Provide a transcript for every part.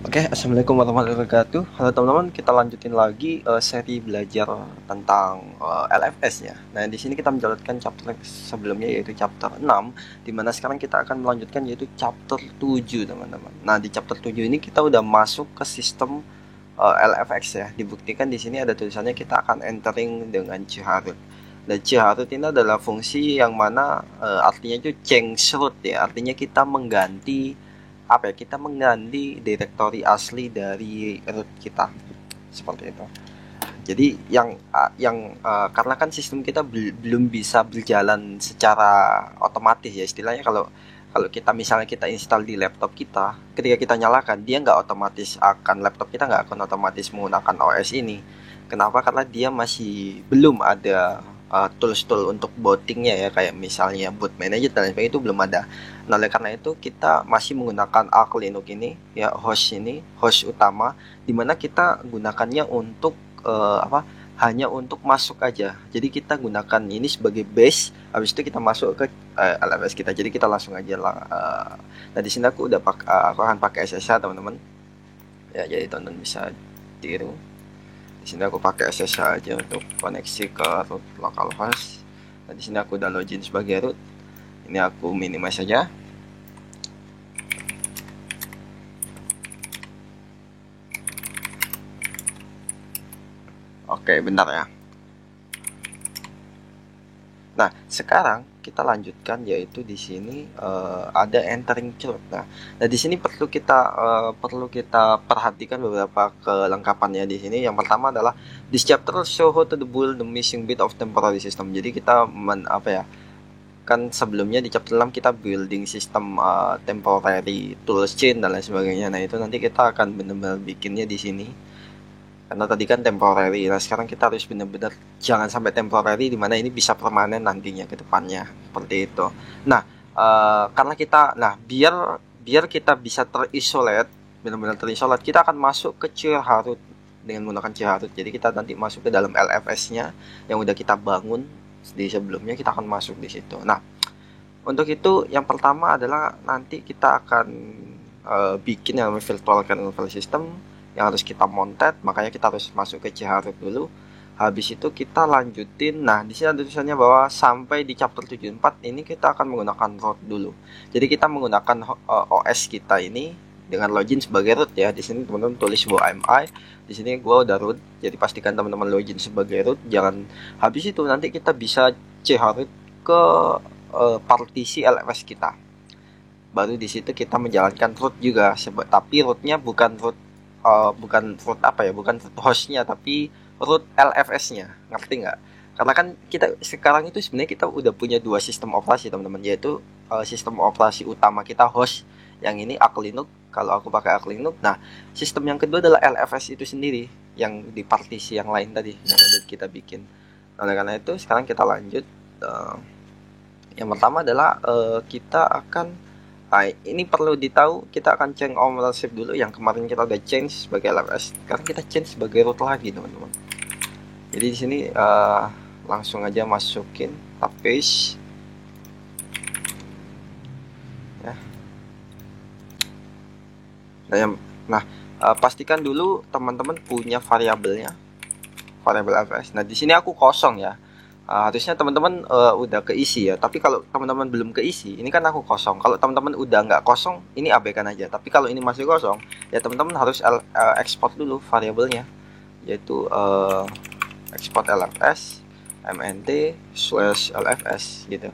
Oke, assalamualaikum warahmatullahi wabarakatuh. Halo teman-teman, kita lanjutin lagi seri belajar tentang LFS ya. Nah, di sini kita menjalankan chapter sebelumnya yaitu chapter 6, di mana sekarang kita akan melanjutkan yaitu chapter 7, teman-teman. Nah, di chapter 7 ini kita udah masuk ke sistem LFX ya. Dibuktikan di sini ada tulisannya kita akan entering dengan Chiharut. Dan Chiharut ini adalah fungsi yang mana artinya itu change root ya. Artinya kita mengganti apa ya, kita mengganti direktori asli dari root kita seperti itu. Jadi karena kan sistem kita belum bisa berjalan secara otomatis ya, istilahnya kalau kalau kita misalnya kita install di laptop kita, ketika kita nyalakan dia nggak otomatis akan, laptop kita nggak akan otomatis menggunakan OS ini. Kenapa? Karena dia masih belum ada tools-tool untuk bootingnya ya, kayak misalnya boot manager dan lain sebagainya itu belum ada. Nah, oleh karena itu kita masih menggunakan Arch Linux ini ya, host utama, dimana kita gunakannya untuk apa, hanya untuk masuk aja. Jadi kita gunakan ini sebagai base, habis itu kita masuk ke LFS kita. Jadi kita langsung aja lah. Nah, di sini aku udah aku akan pakai SSH teman-teman. Ya, jadi teman-teman bisa tiru. Di sini aku pakai SSH aja untuk koneksi ke root localhost. Nah, di sini aku udah login sebagai root. Ini aku minimize saja. Oke, bentar ya. Nah, sekarang kita lanjutkan yaitu di sini ada entering chart. Nah, di sini perlu kita perhatikan beberapa kelengkapannya di sini. Yang pertama adalah this chapter show how to build the missing bit of temporary system. Jadi kita apa ya? Kan sebelumnya di chapter 6 kita building sistem temporary tools chain dan lain sebagainya. Nah, itu nanti kita akan benar-benar bikinnya di sini. Karena tadi kan temporary, nah sekarang kita harus benar-benar jangan sampai temporary, dimana ini bisa permanen nantinya ke depannya seperti itu. Nah, karena kita, nah biar biar kita bisa terisolat, benar-benar terisolat, kita akan masuk ke Chiharut dengan menggunakan Chiharut. Jadi kita nanti masuk ke dalam LFS-nya yang udah kita bangun di sebelumnya, kita akan masuk di situ. Nah, untuk itu yang pertama adalah nanti kita akan bikin yang namanya virtual kernel file system yang harus kita montet, makanya kita harus masuk ke Chiharut dulu. Habis itu kita lanjutin. Nah, di sini ada tulisannya bahwa sampai di chapter 74 ini kita akan menggunakan root dulu. Jadi kita menggunakan OS kita ini dengan login sebagai root ya. Di sini teman-teman tulis bahwa MI. Di sini gua udah root. Jadi pastikan teman-teman login sebagai root. Jangan habis itu nanti kita bisa Chiharut ke partisi LFS kita. Baru di situ kita menjalankan root juga. Tapi rootnya bukan root bukan root apa ya, bukan root hostnya, tapi root LFS-nya, ngerti nggak? Karena kan kita sekarang itu sebenarnya kita udah punya dua sistem operasi teman-teman, yaitu sistem operasi utama kita host yang ini Arch Linux, kalau aku pakai Arch Linux. Nah, sistem yang kedua adalah LFS itu sendiri yang di partisi yang lain tadi yang udah kita bikin. Nah, oleh karena itu sekarang kita lanjut. Yang pertama adalah kita akan, nah, ini perlu ditahu, kita akan change ownership dulu. Yang kemarin kita udah change sebagai LFS, sekarang kita change sebagai root lagi, teman-teman. Jadi di sini langsung aja masukin tab page. Ya. Nah, pastikan dulu teman-teman punya variabelnya, variabel LFS. Nah, di sini aku kosong ya. Harusnya teman-teman udah keisi ya, tapi kalau teman-teman belum keisi, ini kan aku kosong. Kalau teman-teman udah nggak kosong, ini abaikan aja. Tapi kalau ini masih kosong, ya teman-teman harus export dulu variabelnya, yaitu export LFS mnt/lfs gitu.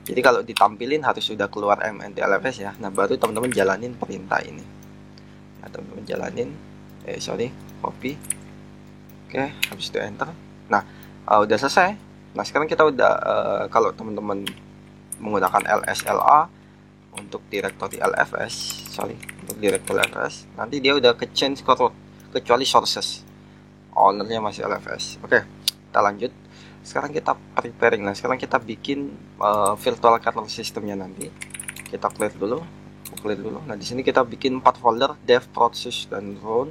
Jadi kalau ditampilin harus sudah keluar mnt/lfs ya. Nah, baru teman-teman jalanin perintah ini. Nah, teman-teman jalanin, copy. Oke, habis itu enter. Nah, udah selesai. Nah, sekarang kita udah kalau teman-teman menggunakan lsla untuk directory LFS, untuk directory LFS, nanti dia udah ke change ke root kecuali sources. Ownernya masih LFS. Oke, kita lanjut. Sekarang kita preparing. Nah, sekarang kita bikin virtual kernel systemnya nanti. Kita clear dulu. Nah, di sini kita bikin 4 folder, dev, process, dan run.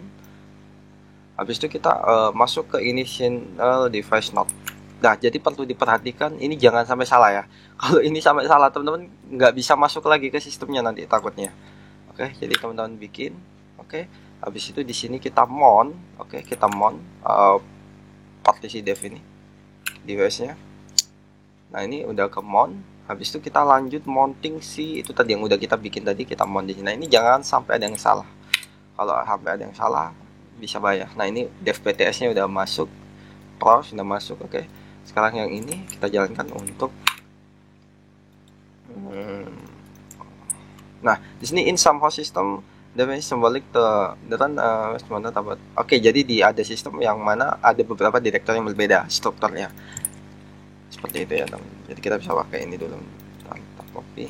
Habis itu kita masuk ke initial device node. Nah, jadi perlu diperhatikan, ini jangan sampai salah ya. Kalau ini sampai salah, teman-teman nggak bisa masuk lagi ke sistemnya nanti takutnya. Oke, jadi teman-teman bikin. Oke, Habis itu di sini kita mount, oke, kita mount partisi dev ini device-nya. Nah, ini udah ke mount. Habis itu kita lanjut mounting si itu tadi yang udah kita bikin tadi, kita mount di sini. Nah, ini jangan sampai ada yang salah. Kalau sampai ada yang salah bisa bahaya. Nah, ini dev PTS-nya udah masuk, browse sudah masuk, oke. Sekarang yang ini kita jalankan untuk nah, di sini in some host system damage symbolic to the run oke, jadi di ada sistem yang mana ada beberapa direktori yang berbeda strukturnya. Seperti itu ya, teman. Jadi kita bisa pakai ini dulu. Kita copy.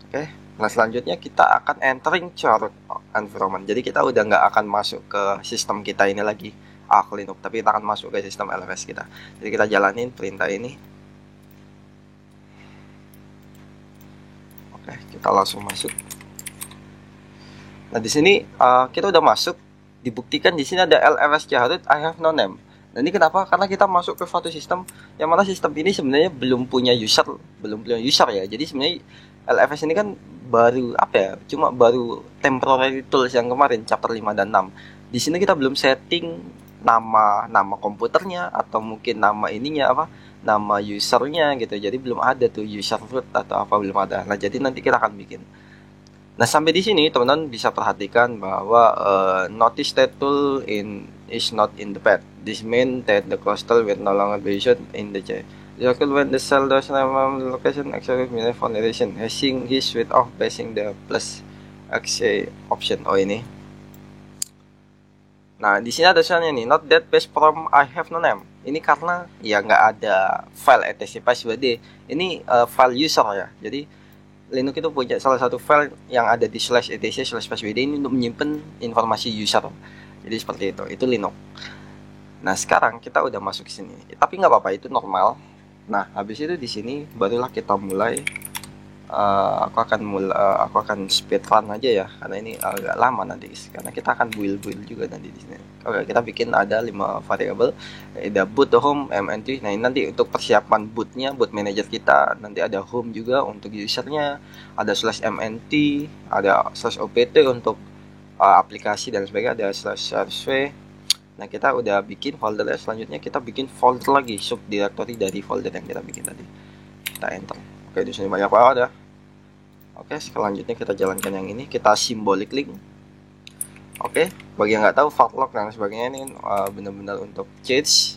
Oke. Nah, selanjutnya kita akan entering chart environment. Jadi kita udah nggak akan masuk ke sistem kita ini lagi, Arch Linux, tapi kita akan masuk ke sistem LFS kita. Jadi kita jalanin perintah ini. Oke, kita langsung masuk. Nah, di sini kita udah masuk. Dibuktikan di sini ada LFS Jaharut I have no name. Nah, ini kenapa? Karena kita masuk ke suatu sistem yang mana sistem ini sebenarnya belum punya user ya. Jadi sebenarnya LFS ini kan baru apa ya? Cuma baru temporary tools yang kemarin chapter 5 dan 6. Di sini kita belum setting nama komputernya atau mungkin nama ininya apa? Nama usernya gitu. Jadi belum ada tuh user root atau apa, belum ada. Nah, jadi nanti kita akan bikin. Nah, sampai di sini teman-teman bisa perhatikan bahwa notice that tool is not in the path. This means that the cluster will no longer be shown in the chain. Exactly when the cell does not have location execute minus foundation hashing his with off passing the plus xa option. Oh, ini. Nah, di sini ada tulisannya nih, not that based from I have no name. Ini karena ya nggak ada file etc password. Ini file user ya. Jadi Linux itu punya salah satu file yang ada di /etc/passwd ini untuk menyimpan informasi user. Jadi seperti itu Linux. Nah, sekarang kita udah masuk ke sini. Tapi nggak apa-apa, itu normal. Nah, habis itu di sini barulah kita mulai. Aku akan speed run aja ya, karena ini agak lama nanti, karena kita akan build juga nanti di sini. Oke, kita bikin ada 5 variabel, ada boot, home, mnt. Nah, ini nanti untuk persiapan bootnya, boot manager kita. Nanti ada home juga untuk usernya, ada /mnt, ada /opt untuk aplikasi dan sebagainya, ada /rv. Nah, kita udah bikin folder. Selanjutnya kita bikin folder lagi, subdirectory dari folder yang kita bikin tadi. Kita enter. Oke, di sini banyak banget ya. Oke, selanjutnya kita jalankan yang ini, kita symbolic link. Oke, bagi yang nggak tahu, fartlog dan sebagainya ini benar-benar untuk change.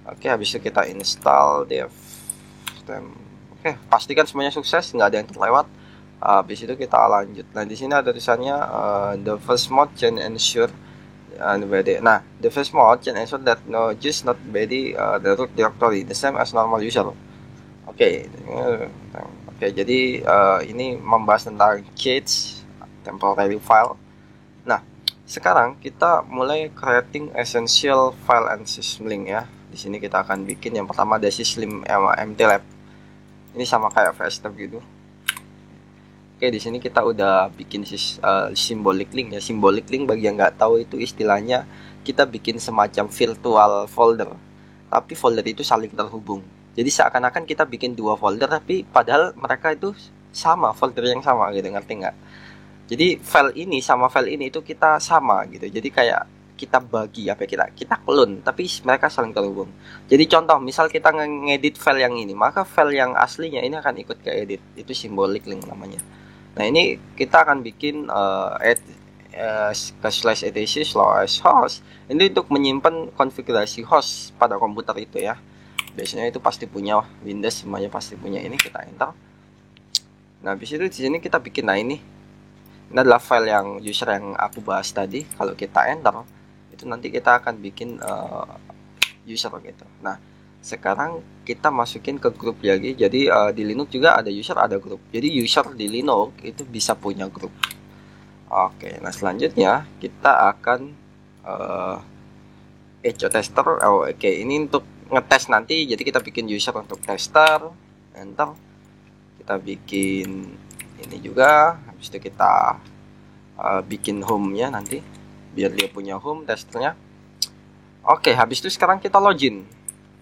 Oke, habis itu kita install dev. Oke, pastikan semuanya sukses, nggak ada yang terlewat. Habis itu kita lanjut. Nah, di sini ada tulisannya the first mode can ensure nah, the first mode can ensure that no just not body the root directory the same as normal user. Oke, jadi ini membahas tentang cache temporary file. Nah, sekarang kita mulai creating essential file and system link ya. Di sini kita akan bikin yang pertama ada system mtlab. Ini sama kayak VSTep gitu. Oke, di sini kita udah bikin symbolic link ya. Symbolic link bagi yang nggak tahu itu istilahnya kita bikin semacam virtual folder, tapi folder itu saling terhubung. Jadi seakan-akan kita bikin 2 folder, tapi padahal mereka itu sama, folder yang sama gitu, ngerti nggak? Jadi file ini sama file ini itu kita sama gitu. Jadi kayak kita bagi kita clone, tapi mereka saling terhubung. Jadi contoh, misal kita ngedit file yang ini, maka file yang aslinya ini akan ikut ke edit. Itu symbolic link namanya. Nah, ini kita akan bikin ke /etc/host. Ini untuk menyimpan konfigurasi host pada komputer itu ya. Biasanya itu pasti punya Windows, semuanya pasti punya. Ini kita enter. Nah, habis itu di sini kita bikin. Nah, ini adalah file yang user yang aku bahas tadi. Kalau kita enter, itu nanti kita akan bikin user gitu. Nah, sekarang kita masukin ke grup lagi. Jadi di Linux juga ada user, ada grup. Jadi user di Linux itu bisa punya grup. Oke, nah selanjutnya kita akan echo tester. Oke, ini untuk ngetes nanti. Jadi kita bikin user untuk tester, enter. Kita bikin ini juga. Habis itu kita bikin home-nya nanti, biar dia punya home testernya. Oke, habis itu sekarang kita login.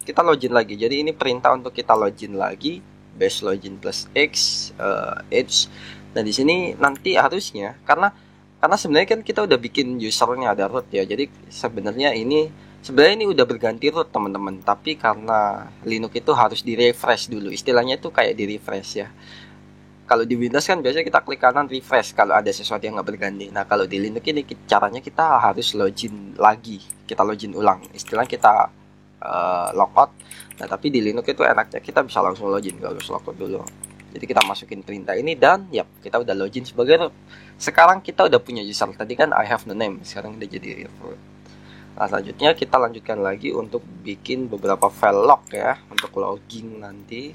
Kita login lagi. Jadi ini perintah untuk kita login lagi. Base login plus X H. Nah, di sini nanti harusnya karena sebenarnya kan kita udah bikin usernya ada root ya. Jadi sebenarnya ini udah berganti root teman-teman. Tapi karena Linux itu harus di refresh dulu. Istilahnya itu kayak di refresh ya. Kalau di Windows kan biasanya kita klik kanan refresh kalau ada sesuatu yang nggak berganti. Nah, kalau di Linux ini caranya kita harus login lagi. Kita login ulang. Istilahnya kita logout. Nah, tapi di Linux itu enaknya kita bisa langsung login, nggak harus logout dulu. Jadi kita masukin perintah ini dan ya kita udah login sebagai root. Sekarang kita udah punya user. Tadi kan I have no name, sekarang udah jadi root. Nah, selanjutnya kita lanjutkan lagi untuk bikin beberapa file log ya untuk logging nanti.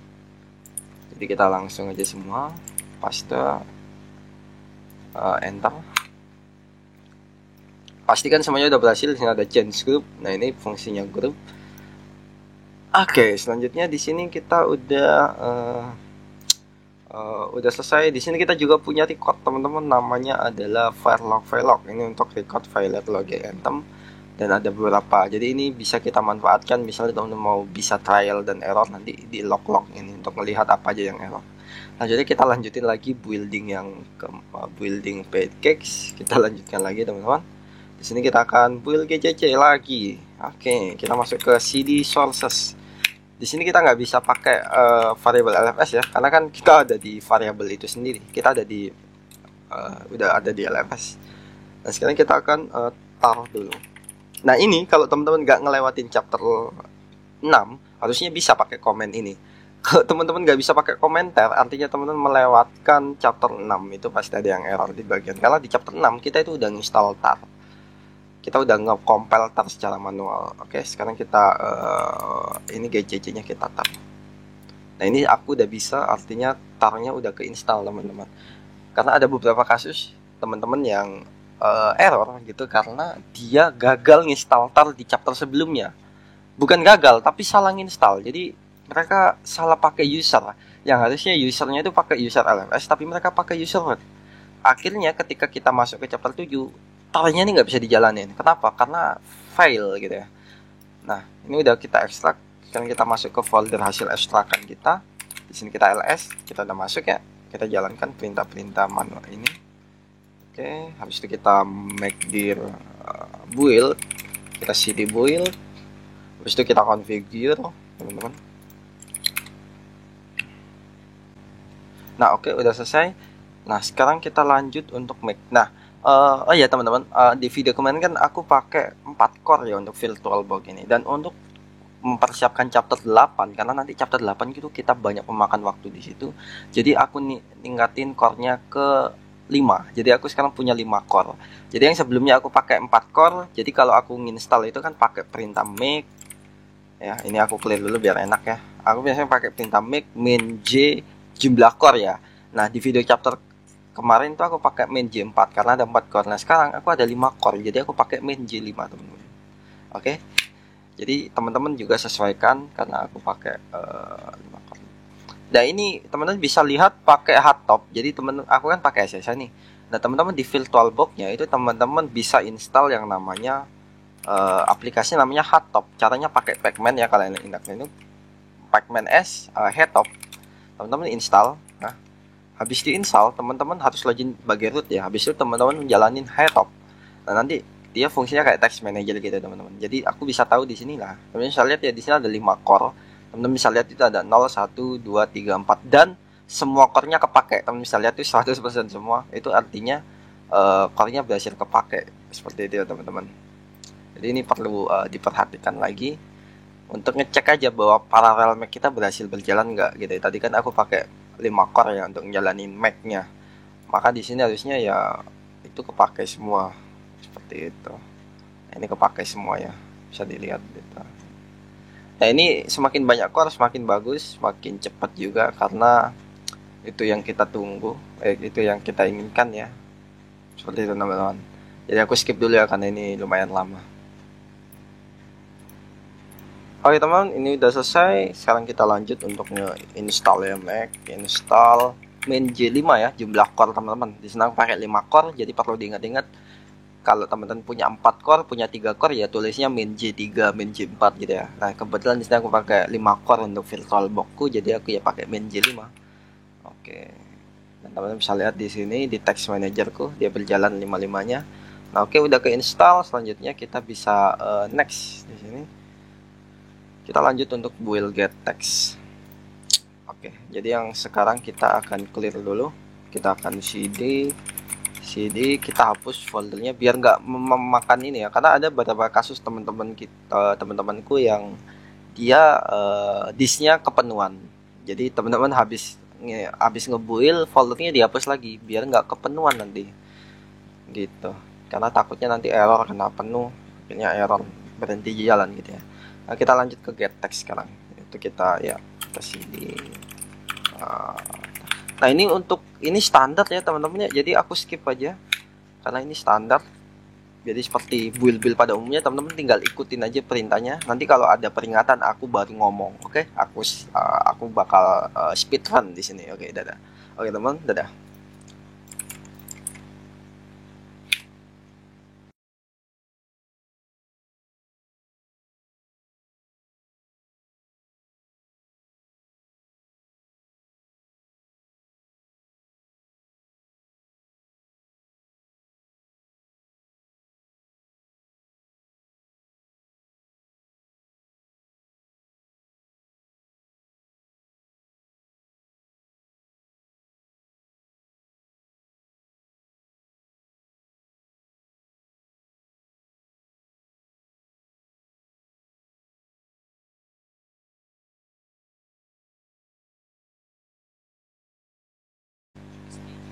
Jadi kita langsung aja semua paste, enter. Pastikan semuanya udah berhasil. Di sini ada change group. Nah, ini fungsinya group. Oke, selanjutnya di sini kita udah selesai. Di sini kita juga punya record teman-teman, namanya adalah file log. Ini untuk record file log anthem dan ada beberapa. Jadi ini bisa kita manfaatkan misalnya teman-teman mau bisa trial dan error nanti di log ini untuk melihat apa aja yang error. Nah, jadi kita lanjutin lagi building building pancakes. Kita lanjutkan lagi teman-teman. Di sini kita akan build GCC lagi. Oke, kita masuk ke CD sources. Di sini kita nggak bisa pakai variable LFS ya, karena kan kita ada di variable itu sendiri. Kita ada di udah ada di LFS. Nah, sekarang kita akan taruh dulu. Nah, ini kalau teman-teman nggak ngelewatin chapter 6, harusnya bisa pakai komen ini. Kalau teman-teman nggak bisa pakai komentar, artinya teman-teman melewatkan chapter 6, itu pasti ada yang error di bagian. Karena di chapter 6 kita itu udah install tar. Kita udah nge-compile tar secara manual. Oke, sekarang kita ini GCC-nya kita tar. Nah, ini aku udah bisa, artinya tarnya udah keinstall teman-teman. Karena ada beberapa kasus teman-teman yang error gitu karena dia gagal nginstal tar di chapter sebelumnya. Bukan gagal, tapi salah nginstal. Jadi mereka salah pakai user. Yang harusnya usernya itu pakai user LFS, tapi mereka pakai user root. Akhirnya ketika kita masuk ke chapter 7, tarnya ini nggak bisa dijalanin. Kenapa? Karena fail gitu ya. Nah, ini udah kita ekstrak. Sekarang kita masuk ke folder hasil ekstrakan kita. Di sini kita ls, kita udah masuk ya. Kita jalankan perintah-perintah manual ini. Oke, habis itu kita make dir build. Kita cd build. Habis itu kita configure, teman-teman. Nah, oke, udah selesai. Nah, sekarang kita lanjut untuk make. Nah, oh ya teman-teman, di video kemarin kan aku pakai 4 core ya untuk VirtualBox ini. Dan untuk mempersiapkan chapter 8, karena nanti chapter 8 itu kita banyak memakan waktu di situ. Jadi aku ningkatin core-nya ke 5. Jadi aku sekarang punya 5 core. Jadi yang sebelumnya aku pakai 4 core. Jadi kalau aku nginstal itu kan pakai perintah make. Ya, ini aku clear dulu biar enak ya. Aku biasanya pakai perintah make min j jumlah core ya. Nah, di video chapter kemarin tuh aku pakai main J4 karena ada 4 core. Nah, sekarang aku ada 5 core. Jadi aku pakai main J5, teman-teman. Oke. Jadi teman-teman juga sesuaikan karena aku pakai 5 core. Nah, ini teman-teman bisa lihat pakai hardtop. Jadi teman-teman aku kan pakai SSH nih. Nah, teman-teman di VirtualBox-nya itu teman-teman bisa install yang namanya aplikasi namanya hardtop. Caranya pakai Pacman ya, kalian ingat itu. Pacman S hardtop. Teman-teman install. Nah, habis diinstal, teman-teman harus login sebagai root ya. Habis itu teman-teman menjalanin hardtop. Nah, nanti dia fungsinya kayak text manager gitu teman-teman. Jadi aku bisa tahu di sini lah. Teman-teman bisa lihat ya di sini ada 5 core. Teman-teman bisa lihat itu ada 0, 1, 2, 3, 4 dan semua core-nya kepake. Teman-teman bisa lihat itu 100% semua. Itu artinya core-nya berhasil kepake. Seperti itu ya teman-teman. Jadi ini perlu diperhatikan lagi untuk ngecek aja bahwa parallel Mac kita berhasil berjalan nggak gitu. Tadi kan aku pakai 5 core ya untuk jalanin Mac-nya. Maka di sini harusnya ya itu kepake semua seperti itu. Nah, ini kepake semua ya. Bisa dilihat gitu. Nah, ini semakin banyak core semakin bagus, semakin cepat juga karena itu yang kita tunggu, itu yang kita inginkan ya. Seperti itu teman-teman. Jadi aku skip dulu ya karena ini lumayan lama. Oke teman, ini udah selesai. Sekarang kita lanjut untuk install ya Mac. Install main J5 ya, jumlah core teman-teman. Di sini pakai 5 core, jadi perlu diingat-ingat. Kalau teman-teman punya 4 core, punya 3 core ya tulisnya main J3, main J4 gitu ya. Nah, kebetulan di sini aku pakai 5 core untuk VirtualBox-ku, jadi aku ya pakai main J5. Oke. Dan teman-teman bisa lihat di sini di text managerku dia berjalan 5-5-nya. Nah, oke, udah keinstall. Selanjutnya kita bisa next di sini. Kita lanjut untuk build get text. Oke, jadi yang sekarang kita akan clear dulu. Kita akan cd kita hapus foldernya biar nggak memakan ini ya, karena ada beberapa kasus teman-temanku yang dia disknya kepenuhan. Jadi teman-teman habis ngebuild foldernya dihapus lagi biar nggak kepenuhan nanti gitu, karena takutnya nanti error kena penuh, akhirnya error berhenti jalan gitu ya. Nah, kita lanjut ke get text sekarang. Itu kita ya ke sini. Nah, ini standar ya teman-teman ya, jadi aku skip aja karena ini standar. Jadi seperti build pada umumnya, teman-teman tinggal ikutin aja perintahnya. Nanti kalau ada peringatan aku baru ngomong. Oke, aku bakal speed run di sini. Oke, dadah. Oke teman, dadah.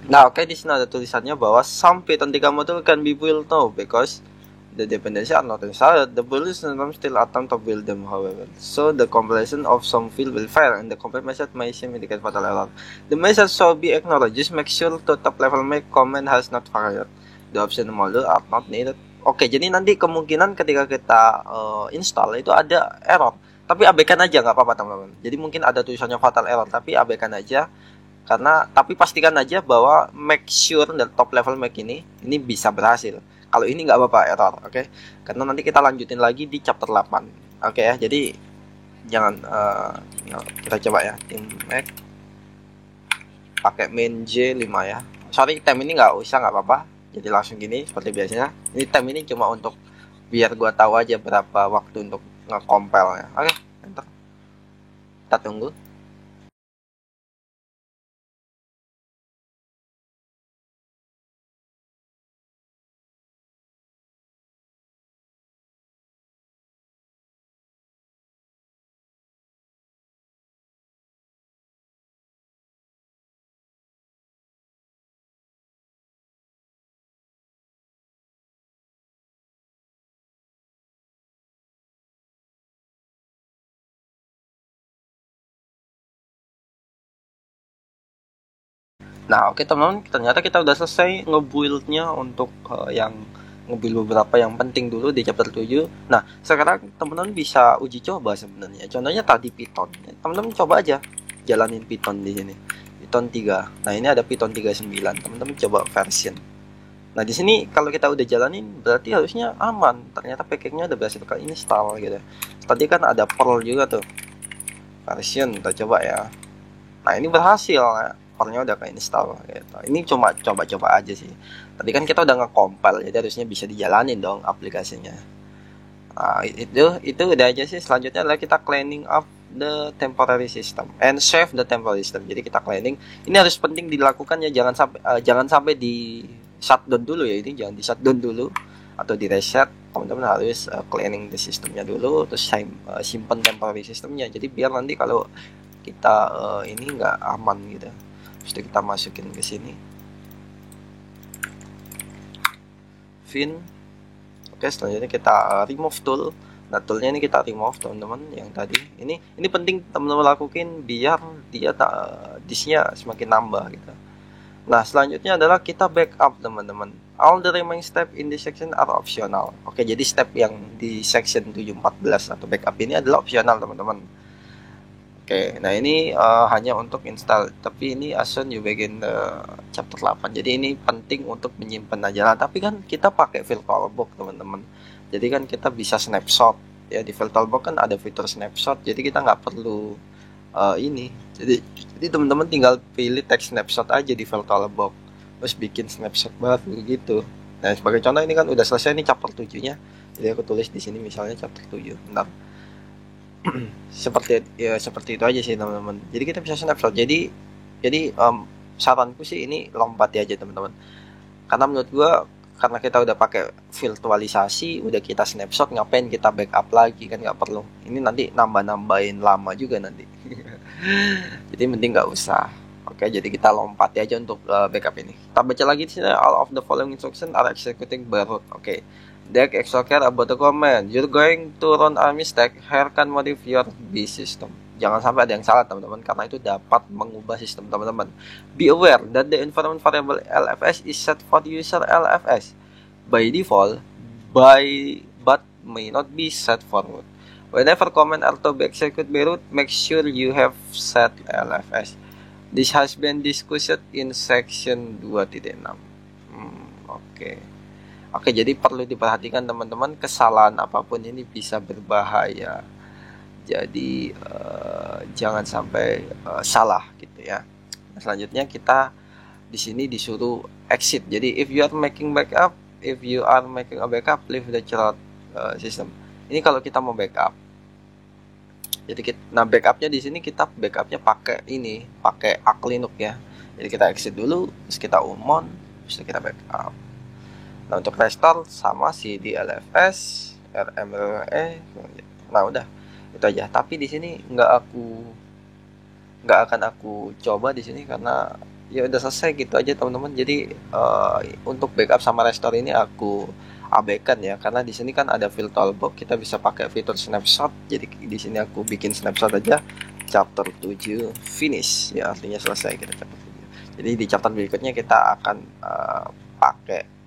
Nah, oke, di sini ada tulisannya bahwa some Python 3 module can be built now because the dependency are not installed. The build is sometimes still attempt to build them, however. So the compilation of some field will fail, and the compile method may seem indicate fatal error. The method should be ignored. Just make sure to top level make comment has not fired. The option module are not needed. Oke, jadi nanti kemungkinan ketika kita install itu ada error. Tapi abaikan aja, nggak apa-apa teman-teman. Jadi mungkin ada tulisannya fatal error, tapi abaikan aja. Tapi pastikan aja bahwa make sure dari top level Mac ini bisa berhasil. Kalau ini nggak apa-apa error, oke? Karena nanti kita lanjutin lagi di chapter 8. Oke ya, jadi jangan kita coba ya, tim Mac pakai main J5 ya. Sorry, tem ini nggak usah, nggak apa-apa. Jadi langsung gini seperti biasanya. Ini tem ini cuma untuk biar gua tahu aja berapa waktu untuk nge-compile ya. Oke, enter. Kita tunggu. Nah, oke teman-teman, ternyata kita udah selesai ngebuildnya untuk yang ngebuild beberapa yang penting dulu di chapter 7. Nah, sekarang teman-teman bisa uji coba sebenarnya. Contohnya tadi Python. Teman-teman coba aja jalanin Python di sini. Python 3. Nah, ini ada Python 39. Teman-teman coba version. Nah, di sini kalau kita udah jalanin berarti harusnya aman. Ternyata packagenya udah berhasil ke install gitu. Tadi kan ada Perl juga tuh. Version kita coba ya. Nah, ini berhasil ya. Pernya udah keinstall gitu. Ini cuma coba-coba aja sih. Tadi kan kita udah nge-compile, jadi harusnya bisa dijalanin dong aplikasinya. Nah, itu udah aja sih. Selanjutnya adalah kita cleaning up the temporary system and save the temporary system. Jadi kita cleaning. Ini harus penting dilakukan ya, jangan sampai di shutdown dulu ya, ini jangan di shutdown dulu atau di reset. Teman-teman harus cleaning the systemnya dulu, terus simpen temporary systemnya. Jadi biar nanti kalau kita ini nggak aman gitu. Terus kita masukin ke sini fin. Oke, selanjutnya kita remove tool. Nah, toolnya ini kita remove teman-teman yang tadi. Ini penting teman-teman lakukan biar dia disknya semakin nambah gitu. Nah, selanjutnya adalah kita backup teman-teman. All the remaining step in this section are optional. Oke, jadi step yang di section 7.14 atau backup ini adalah optional teman-teman. Oke, nah ini hanya untuk install, tapi ini assume you begin chapter 8. Jadi ini penting untuk menyimpan aja. Nah, tapi kan kita pakai VirtualBox teman-teman. Jadi kan kita bisa snapshot ya, di VirtualBox kan ada fitur snapshot. Jadi kita nggak perlu ini. Jadi teman-teman tinggal pilih text snapshot aja di VirtualBox, terus bikin snapshot baru gitu. Nah, sebagai contoh ini kan udah selesai nih chapter 7-nya. Jadi aku tulis di sini misalnya chapter 7. Bentar. Seperti itu aja sih teman-teman. Jadi kita bisa snapshot. Jadi saranku sih ini lompati aja teman-teman. Karena menurut gua karena kita udah pakai virtualisasi, udah kita snapshot, ngapain kita backup lagi kan, nggak perlu. Ini nanti nambah-nambahin lama juga nanti. Jadi mending nggak usah. Oke, jadi kita lompat aja untuk backup ini. Kita baca lagi di sini, all of the following instructions are executing by root. Oke. Deck extra care about the command. You're going to run a mistake. Here can modify your B system. Jangan sampai ada yang salah teman-teman, karena itu dapat mengubah sistem teman-teman. Be aware that the environment variable LFS is set for user LFS by default, but may not be set for root. Whenever command are to be executed by root, make sure you have set LFS. This has been discussed in section 2.6. Oke. Oke, jadi perlu diperhatikan teman-teman, kesalahan apapun ini bisa berbahaya. Jadi jangan sampai salah gitu ya. Nah, selanjutnya kita di sini disuruh exit. Jadi if you are making backup, leave the child system. Ini kalau kita mau backup. Jadi backupnya di sini kita backupnya pakai Arch Linux ya. Jadi kita exit dulu, terus kita umon, terus kita backup. Nah, untuk restore sama cd lfs rmre. Nah, udah itu aja. Tapi di sini nggak akan aku coba di sini karena ya udah selesai gitu aja teman-teman. Jadi untuk backup sama restore ini aku abaikan ya, karena di sini kan ada VirtualBox, kita bisa pakai fitur snapshot. Jadi di sini aku bikin snapshot aja, chapter 7 finish ya, artinya selesai kita chapter 7. Jadi di chapter berikutnya kita akan pakai.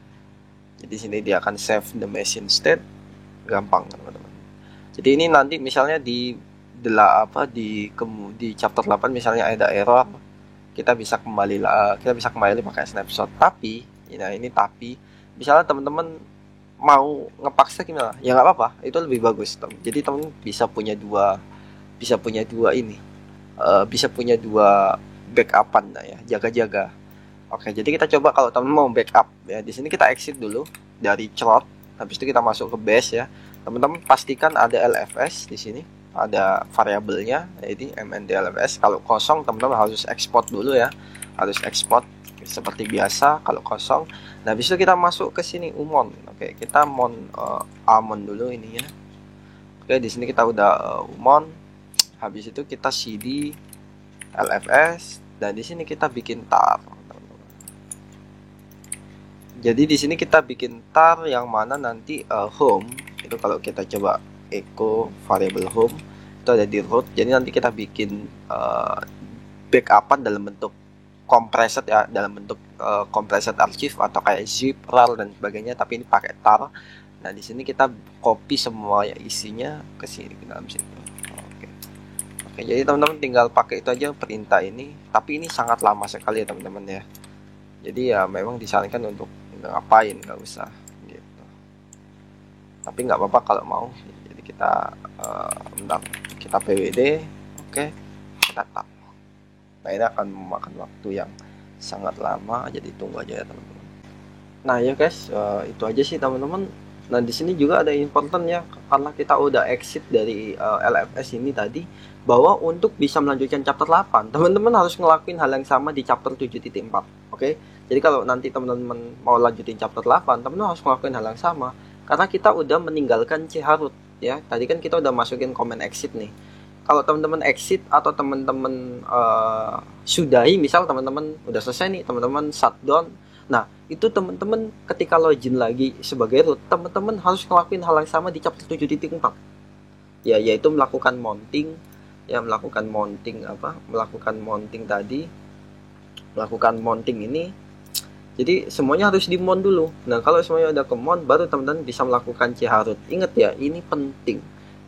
Jadi sini dia akan save the machine state, gampang teman-teman. Jadi ini nanti misalnya di chapter 8 misalnya ada error, kita bisa kembali pakai snapshot. Tapi misalnya teman-teman mau ngepaksa gimana? Ya nggak apa-apa, itu lebih bagus. Jadi teman bisa punya dua backupan ya, jaga-jaga. Oke, jadi kita coba kalau teman mau backup ya. Di sini kita exit dulu dari chroot, habis itu kita masuk ke base ya. Teman-teman pastikan ada LFS di sini, ada variabelnya, jadi mnd_lfs. Kalau kosong teman-teman harus export dulu ya, harus export seperti biasa kalau kosong. Nah, habis itu kita masuk ke sini umon. Oke, kita amon dulu ini ya. Oke, di sini kita udah umon. Habis itu kita cd lfs dan di sini kita bikin tar. Jadi di sini kita bikin tar yang mana nanti home itu kalau kita coba echo variable home itu ada di root. Jadi nanti kita bikin backupan dalam bentuk compressed ya, dalam bentuk compressed archive atau kayak zip, rar dan sebagainya, tapi ini pakai tar. Nah, di sini kita copy semua ya isinya ke sini ke dalam situ. Oke, jadi teman-teman tinggal pakai itu aja perintah ini, tapi ini sangat lama sekali ya teman-teman ya. Jadi ya memang disarankan untuk ngapain nggak usah gitu. Tapi nggak apa-apa kalau mau. Jadi kita kita pwd, oke, kita tap. Nah, ini akan memakan waktu yang sangat lama, jadi tunggu aja ya teman-teman. Nah ya guys, itu aja sih teman-teman. Nah, di sini juga ada important ya, karena kita udah exit dari LFS ini tadi, bahwa untuk bisa melanjutkan chapter 8 teman-teman harus ngelakuin hal yang sama di chapter 7.4. Oke, jadi kalau nanti teman-teman mau lanjutin chapter 8, teman-teman harus ngelakuin hal yang sama, karena kita udah meninggalkan chroot ya. Tadi kan kita udah masukin command exit nih. Kalau teman-teman exit atau teman-teman sudahi, misal teman-teman udah selesai nih, teman-teman shutdown. Nah, itu teman-teman ketika login lagi sebagai root, teman-teman harus ngelakuin hal yang sama di chapter 7.4. Ya, yaitu melakukan mounting ini. Jadi semuanya harus di mount dulu. Nah, kalau semuanya udah ke mount, baru teman-teman bisa melakukan chroot. Ingat ya, ini penting.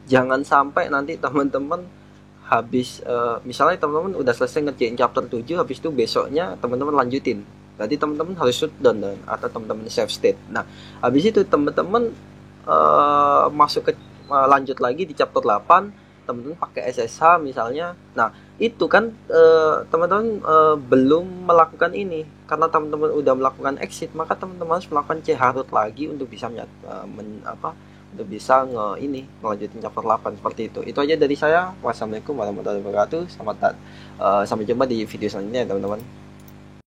Jangan sampai nanti teman-teman habis misalnya teman-teman udah selesai ngerjain chapter 7, habis itu besoknya teman-teman lanjutin. Berarti teman-teman harus shutdown atau teman-teman save state. Nah, habis itu teman-teman masuk ke lanjut lagi di chapter 8, teman-teman pakai SSH misalnya. Nah, Itu kan teman-teman belum melakukan ini. Karena teman-teman udah melakukan exit, maka teman-teman harus melakukan Harut lagi untuk bisa untuk bisa ngelanjutin chapter 8 seperti itu. Itu aja dari saya. Wassalamualaikum warahmatullahi wabarakatuh. Sampai jumpa di video selanjutnya, teman-teman.